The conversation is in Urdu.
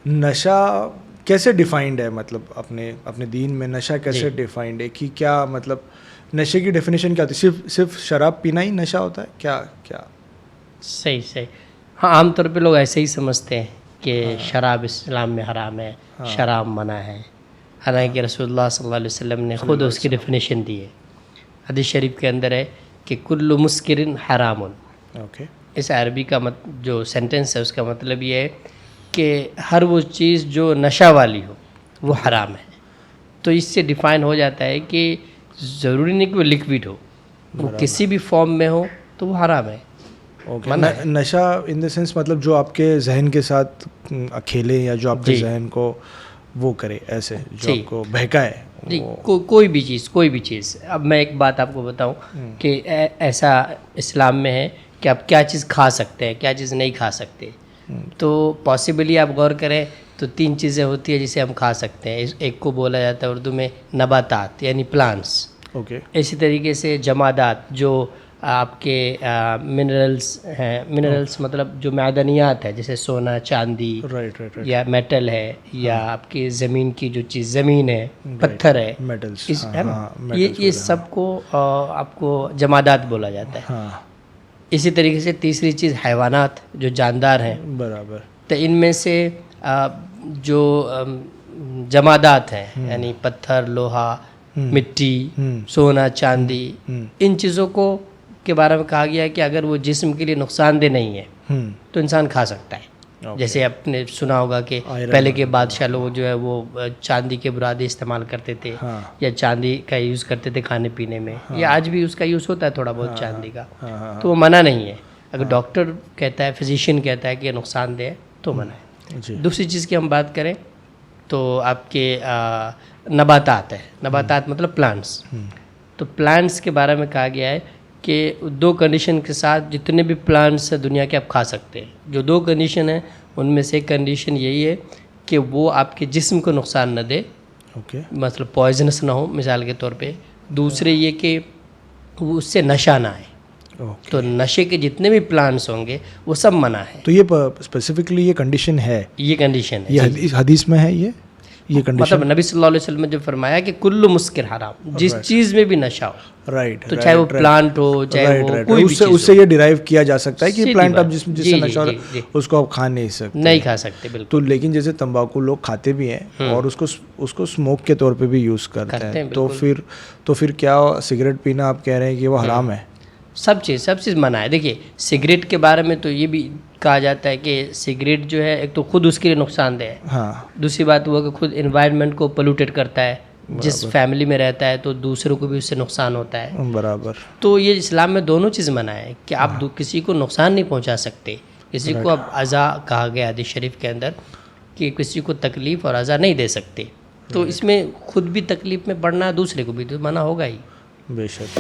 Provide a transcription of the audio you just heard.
نشہ کیسے ڈیفائنڈ ہے, مطلب اپنے دین میں نشہ کیسے ڈیفائنڈ ہے, کہ کیا مطلب نشے کی ڈیفینیشن کیا ہوتی ہے؟ صرف شراب پینا ہی نشہ ہوتا ہے کیا؟ صحیح. ہاں, عام طور پہ لوگ ایسے ہی سمجھتے ہیں کہ شراب اسلام میں حرام ہے, شراب منع ہے. حالانکہ رسول اللہ صلی اللہ علیہ وسلم نے خود اس کی ڈیفینیشن دی ہے. حدیث شریف کے اندر ہے کہ کل مسکر حرام. اوکے, اس عربی کا جو سینٹنس ہے اس کا مطلب یہ ہے کہ ہر وہ چیز جو نشہ والی ہو وہ حرام ہے. تو اس سے ڈیفائن ہو جاتا ہے کہ ضروری نہیں کہ وہ لکوڈ ہو, وہ کسی بھی فارم میں ہو تو وہ حرام ہے. نشہ ان دا سینس مطلب جو آپ کے ذہن کے ساتھ اکھیلے, یا جو آپ کے ذہن کو وہ کرے, ایسے جو آپ کو بہکائے. کوئی بھی چیز. اب میں ایک بات آپ کو بتاؤں کہ ایسا اسلام میں ہے کہ آپ کیا چیز کھا سکتے ہیں, کیا چیز نہیں کھا سکتے. تو پاسبلی آپ غور کریں تو 3 چیزیں ہوتی ہیں جسے ہم کھا سکتے ہیں. ایک کو بولا جاتا ہے اردو میں نباتات یعنی پلانٹس. اوکے, اسی طریقے سے جمادات جو آپ کے منرلس ہیں, منرلس مطلب جو معدنیات ہے جیسے سونا, چاندی یا میٹل ہے, یا آپ کی زمین کی جو چیز زمین ہے, پتھر ہے, یہ سب کو آپ کو جمادات بولا جاتا ہے. اسی طریقے سے تیسری چیز حیوانات جو جاندار ہیں. برابر. تو ان میں سے جو جمادات ہیں یعنی پتھر, لوہا, مٹی, سونا, چاندی, ان چیزوں کو کے بارے میں کہا گیا ہے کہ اگر وہ جسم کے لیے نقصان دہ نہیں ہے تو انسان کھا سکتا ہے. جیسے آپ نے سنا ہوگا کہ پہلے کے بادشاہ لوگ جو ہے وہ چاندی کے برادے استعمال کرتے تھے, یا چاندی کا یوز کرتے تھے کھانے پینے میں, یا آج بھی اس کا یوز ہوتا ہے تھوڑا بہت چاندی کا. تو وہ منع نہیں ہے. اگر ڈاکٹر کہتا ہے, فزیشین کہتا ہے کہ یہ نقصان دہ ہے تو منع ہے. دوسری چیز کی ہم بات کریں تو آپ کے نباتات ہے. نباتات مطلب پلانٹس. تو پلانٹس کے بارے میں کہا گیا ہے کہ 2 کنڈیشن کے ساتھ جتنے بھی پلانٹس ہیں دنیا کے آپ کھا سکتے ہیں. جو 2 کنڈیشن ہیں ان میں سے ایک کنڈیشن یہی ہے کہ وہ آپ کے جسم کو نقصان نہ دے, مطلب پوائزنس نہ ہو مثال کے طور پہ. دوسرے یہ کہ وہ اس سے نشہ نہ آئے. تو نشے کے جتنے بھی پلانٹس ہوں گے وہ سب منع ہے. تو یہ اسپیسیفکلی یہ کنڈیشن ہے, یہ کنڈیشن ہے, یہ حدیث میں ہے. یہ کنڈیشن مطلب نبی صلی اللہ علیہ وسلم نے جو فرمایا کہ کل مسکر حرام, جس چیز میں بھی نشہ ہو, رائٹ, تو چاہے وہ پلانٹ ہو چاہے وہ کوئی بھی چیز ہو, اس سے یہ ڈرائیو کیا جا سکتا ہے کہ پلانٹ اب جس سے نشہ ہو اس کو آپ کھا نہیں سکتے. نہیں کھا سکتے بالکل. تو لیکن جیسے تمباکو لوگ کھاتے بھی ہیں اور اس کو اسموک کے طور پہ بھی یوز کرتے ہیں, تو پھر کیا سگریٹ پینا آپ کہہ رہے ہیں کہ وہ حرام ہے؟ سب چیز منع ہے. دیکھیے سگریٹ کے بارے میں تو یہ بھی کہا جاتا ہے کہ سگریٹ جو ہے ایک تو خود اس کے لیے نقصان دہ ہے. دوسری بات وہ کہ خود انوائرمنٹ کو پولوٹیڈ کرتا ہے. جس فیملی میں رہتا ہے تو دوسروں کو بھی اس سے نقصان ہوتا ہے. برابر. تو یہ اسلام میں دونوں چیز منع ہے کہ آپ کسی کو نقصان نہیں پہنچا سکتے. کسی کو اب اذا کہا گیا حدیث شریف کے اندر کہ کسی کو تکلیف اور اذا نہیں دے سکتے. تو اس میں خود بھی تکلیف میں پڑنا دوسرے کو بھی تو منع ہوگا ہی. بے شک.